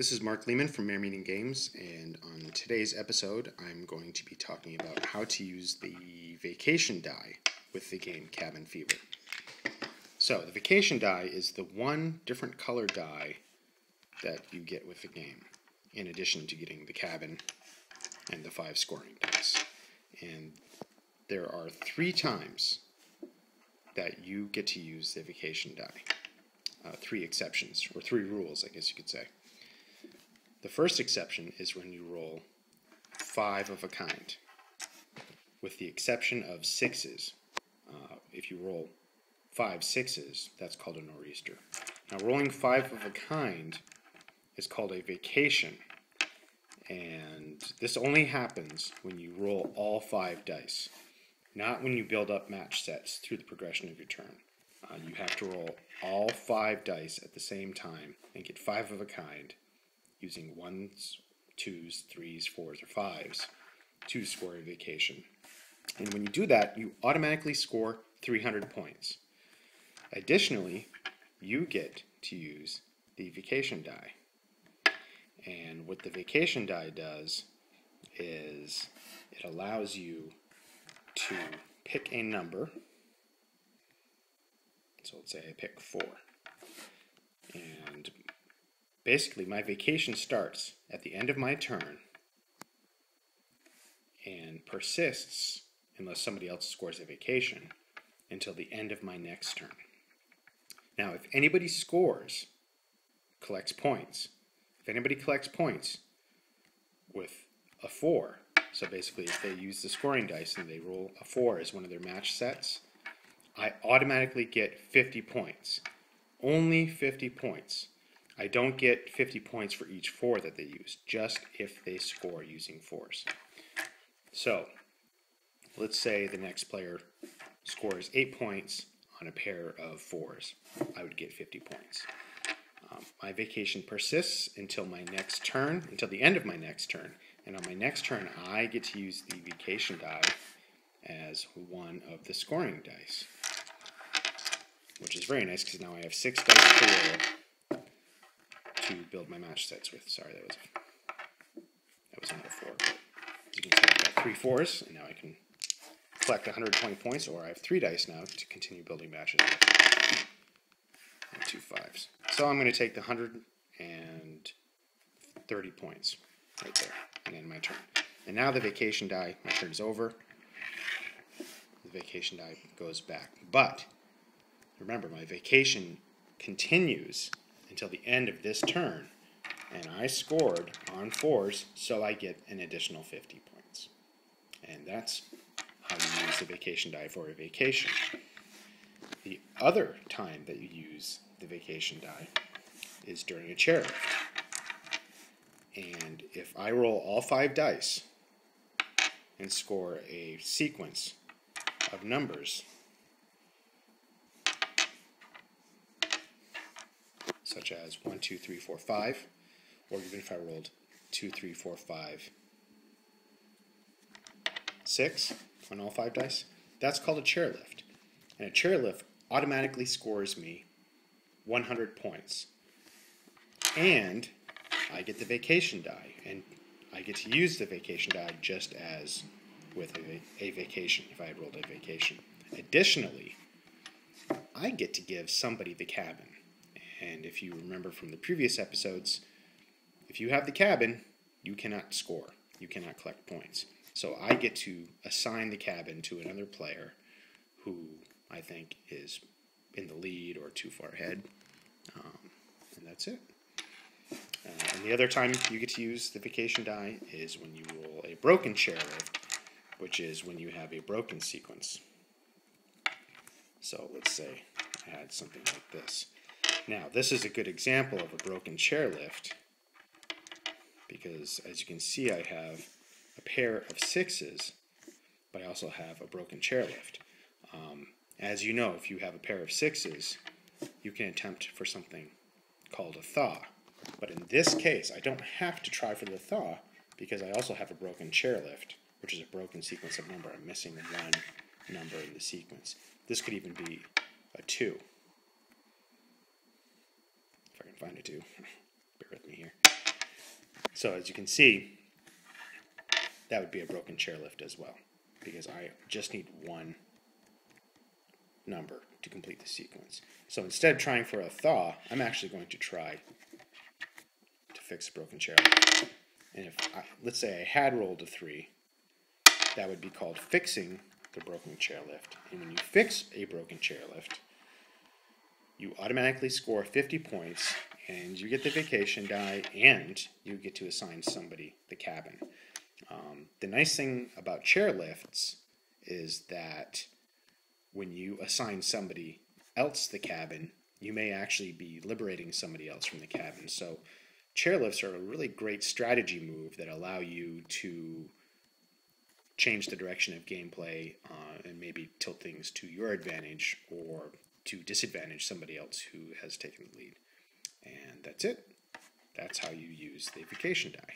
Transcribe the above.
This is Mark Lehman from Merrymeeting Games, and on today's episode I'm going to be talking about how to use the vacation die with the game Cabin Fever. So the vacation die is the one different color die that you get with the game, in addition to getting the cabin and the 5 scoring dice. And there are 3 times that you get to use the vacation die. 3 exceptions, or 3 rules, I guess you could say. The first exception is when you roll 5 of a kind, with the exception of 6s. If you roll 5 6s, that's called a nor'easter. Now, rolling 5 of a kind is called a vacation, and this only happens when you roll all 5 dice, not when you build up match sets through the progression of your turn. You have to roll all 5 dice at the same time and get 5 of a kind, using 1s, 2s, 3s, 4s, or 5s to score a vacation. And when you do that, you automatically score 300 points. Additionally, you get to use the vacation die. And what the vacation die does is it allows you to pick a number. So let's say I pick 4. And basically, my vacation starts at the end of my turn and persists, unless somebody else scores a vacation, until the end of my next turn. Now, if anybody collects points, if anybody collects points with a 4, so basically if they use the scoring dice and they roll a 4 as one of their match sets, I automatically get 50 points. Only 50 points. I don't get 50 points for each 4 that they use, just if they score using 4s. So, let's say the next player scores 8 points on a pair of 4s. I would get 50 points. My vacation persists until my next turn, until the end of my next turn. And on my next turn, I get to use the vacation die as one of the scoring dice, which is very nice because now I have 6 dice to roll to build my match sets with. Sorry, that was another 4. But as you can see, I've got 3 4s, and now I can collect 120 points, or I have 3 dice now to continue building matches with, and 2 5s. So I'm going to take the 130 points right there, and end my turn. And now the vacation die, my turn is over. The vacation die goes back. But remember, my vacation continues until the end of this turn, and I scored on 4s, so I get an additional 50 points. And that's how you use the vacation die for a vacation. The other time that you use the vacation die is during a chairlift. And if I roll all 5 dice and score a sequence of numbers such as 1, 2, 3, 4, 5, or even if I rolled 2, 3, 4, 5, 6 on all 5 dice, that's called a chairlift. And a chairlift automatically scores me 100 points. And I get the vacation die, and I get to use the vacation die just as with a vacation, if I had rolled a vacation. Additionally, I get to give somebody the cabin. And if you remember from the previous episodes, if you have the cabin, you cannot score. You cannot collect points. So I get to assign the cabin to another player who I think is in the lead or too far ahead. And that's it. And the other time you get to use the vacation die is when you roll a broken chairlift, which is when you have a broken sequence. So let's say I had something like this. Now, this is a good example of a broken chairlift because, as you can see, I have a pair of 6s, but I also have a broken chairlift. As you know, if you have a pair of 6s, you can attempt for something called a thaw. But in this case, I don't have to try for the thaw because I also have a broken chairlift, which is a broken sequence of number. I'm missing 1 number in the sequence. This could even be a 2. If I can find a 2. Bear with me here. So as you can see, that would be a broken chairlift as well, because I just need one number to complete the sequence. So instead of trying for a thaw, I'm actually going to try to fix a broken chairlift. And if let's say I had rolled a 3, that would be called fixing the broken chairlift. And when you fix a broken chairlift, you automatically score 50 points, and you get the vacation die, and you get to assign somebody the cabin. The nice thing about chairlifts is that when you assign somebody else the cabin, you may actually be liberating somebody else from the cabin. So chairlifts are a really great strategy move that allow you to change the direction of gameplay and maybe tilt things to your advantage or to disadvantage somebody else who has taken the lead. And that's it. That's how you use the vacation die.